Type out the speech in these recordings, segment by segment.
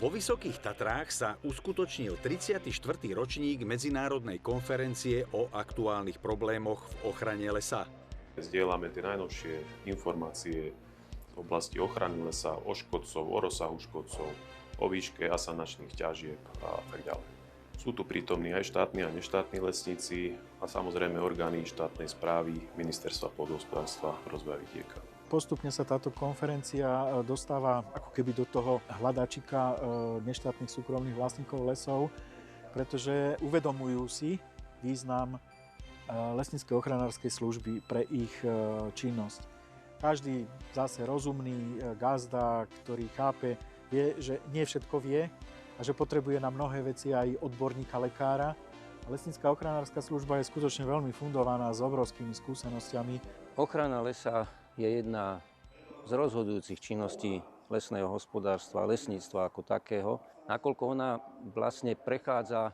Vo Vysokých Tatrách sa uskutočnil 34. ročník medzinárodnej konferencie o aktuálnych problémoch v ochrane lesa. Zdieľame tie najnovšie informácie v oblasti ochrany lesa, o škodcov, o rozsahu škodcov, o výške asanačných ťažieb a tak ďalej. Sú tu prítomní aj štátni a neštátni lesníci a samozrejme orgány štátnej správy, Ministerstva pôdohospodárstva a rozvoja vidieka. Postupne sa táto konferencia dostáva ako keby do toho hľadačika neštátnych súkromných vlastníkov lesov, pretože uvedomujú si význam lesníckej ochranárskej služby pre ich činnosť. Každý zase rozumný gazda, ktorý chápe, vie, že nie všetko vie a že potrebuje na mnohé veci aj odborníka lekára. Lesnícka ochranárska služba je skutočne veľmi fundovaná s obrovskými skúsenosťami. Ochrana lesa je jedna z rozhodujúcich činností lesného hospodárstva, lesníctva ako takého, nakoľko ona vlastne prechádza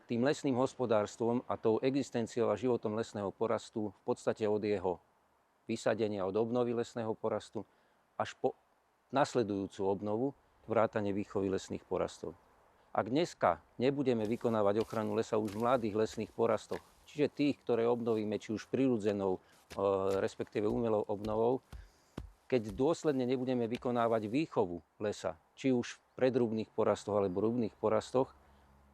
tým lesným hospodárstvom a tou existenciou a životom lesného porastu v podstate od jeho vysadenia, od obnovy lesného porastu až po nasledujúcu obnovu, vrátane výchovy lesných porastov. Ak dneska nebudeme vykonávať ochranu lesa už v mladých lesných porastoch, čiže tých, ktoré obnovíme či už prirodzenou, respektíve umelou obnovou, keď dôsledne nebudeme vykonávať výchovu lesa, či už v predrubných porastoch alebo rubných porastoch,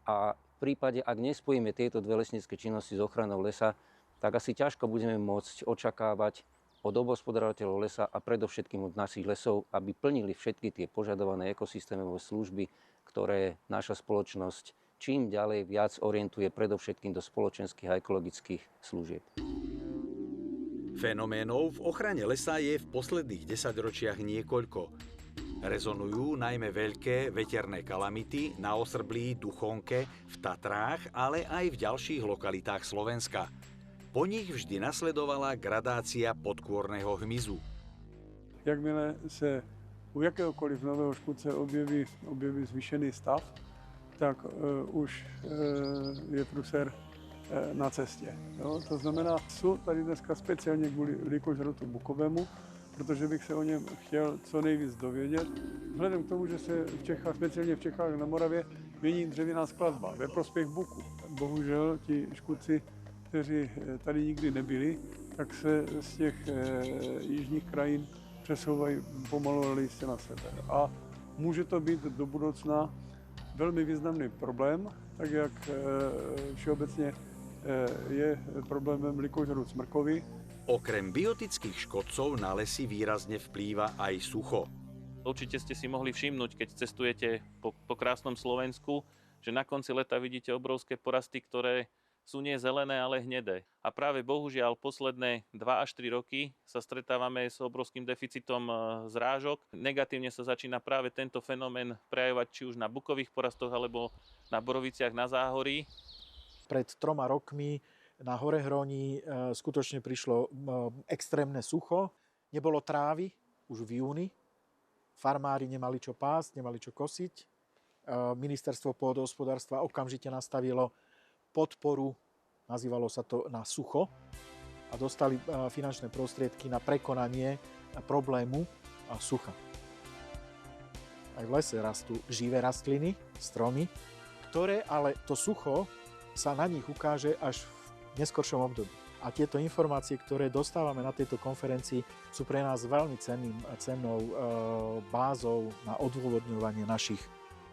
a v prípade, ak nespojíme tieto dve lesnícke činnosti s ochranou lesa, tak asi ťažko budeme môcť očakávať od obhospodárovateľov lesa a predovšetkým od našich lesov, aby plnili všetky tie požadované ekosystémové služby, ktoré naša spoločnosť čím ďalej viac orientuje predovšetkým do spoločenských a ekologických služieb. Fenoménov v ochrane lesa je v posledných desaťročiach niekoľko. Rezonujú najmä veľké veterné kalamity na Osrblí, Duchonke, v Tatrách, ale aj v ďalších lokalitách Slovenska. Po nich vždy nasledovala gradácia podkôrneho hmyzu. Jakmile se u jakéhokoliv nového škůdce objeví zvýšený stav, tak už je průser na cestě. Jo? To znamená, jsou tady dneska speciálně kvůli lýkožroutu bukovému, protože bych se o něm chtěl co nejvíc dovědět. Vzhledem k tomu, že se v Čechách, speciálně v Čechách na Moravě, mění dřevěná skladba ve prospěch buku. Bohužel ti škůdci, kteří tady nikdy nebyli, tak se z těch jižních krajin přesouvají pomalu listě na sebe. A může to být do budoucna velmi významný problém, tak jak všeobecně je problémem lýkožrút smrkový. Okrem biotických škodcov na lesy výrazne vplýva aj sucho. Určite ste si mohli všimnúť, keď cestujete po krásnom Slovensku, že na konci leta vidíte obrovské porasty, ktoré sú nie zelené, ale hnedé. A práve bohužiaľ posledné 2 až 3 roky sa stretávame s obrovským deficitom zrážok. Negatívne sa začína práve tento fenomén prejavovať či už na bukových porastoch alebo na boroviciach na záhorí. Pred 3 rokmi na Horehroní skutočne prišlo extrémne sucho. Nebolo trávy už v júni. Farmári nemali čo pásť, nemali čo kosiť. Ministerstvo pôdohospodárstva okamžite nastavilo podporu, nazývalo sa to na sucho, a dostali finančné prostriedky na prekonanie problému sucha. Aj v lese rastú živé rastliny, stromy, ktoré ale to sucho sa na nich ukáže až v neskoršom období. A tieto informácie, ktoré dostávame na tejto konferencii, sú pre nás veľmi cennou bázou na odôvodňovanie našich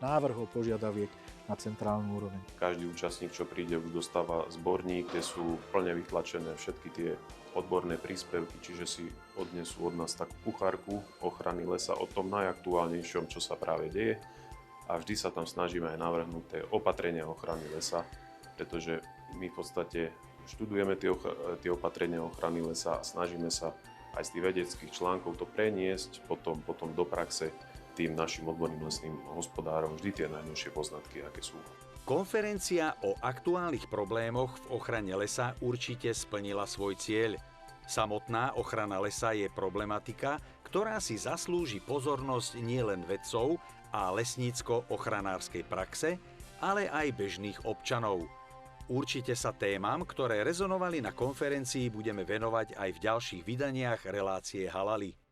návrhov, požiadaviek na centrálnu úroveň. Každý účastník, čo príde, už dostáva zborník, kde sú plne vytlačené všetky tie odborné príspevky, čiže si odnesú od nás takú kuchárku ochrany lesa o tom najaktuálnejšom, čo sa práve deje. A vždy sa tam snažíme aj navrhnúť tie opatrenia ochrany lesa, pretože my v podstate študujeme tie opatrenia ochrany lesa a snažíme sa aj z tých vedeckých článkov to preniesť potom do praxe tým našim odborným lesným hospodárom vždy tie najnovšie poznatky, aké sú. Konferencia o aktuálnych problémoch v ochrane lesa určite splnila svoj cieľ. Samotná ochrana lesa je problematika, ktorá si zaslúži pozornosť nielen vedcov a lesnícko-ochranárskej praxe, ale aj bežných občanov. Určite sa témam, ktoré rezonovali na konferencii, budeme venovať aj v ďalších vydaniach relácie Halali.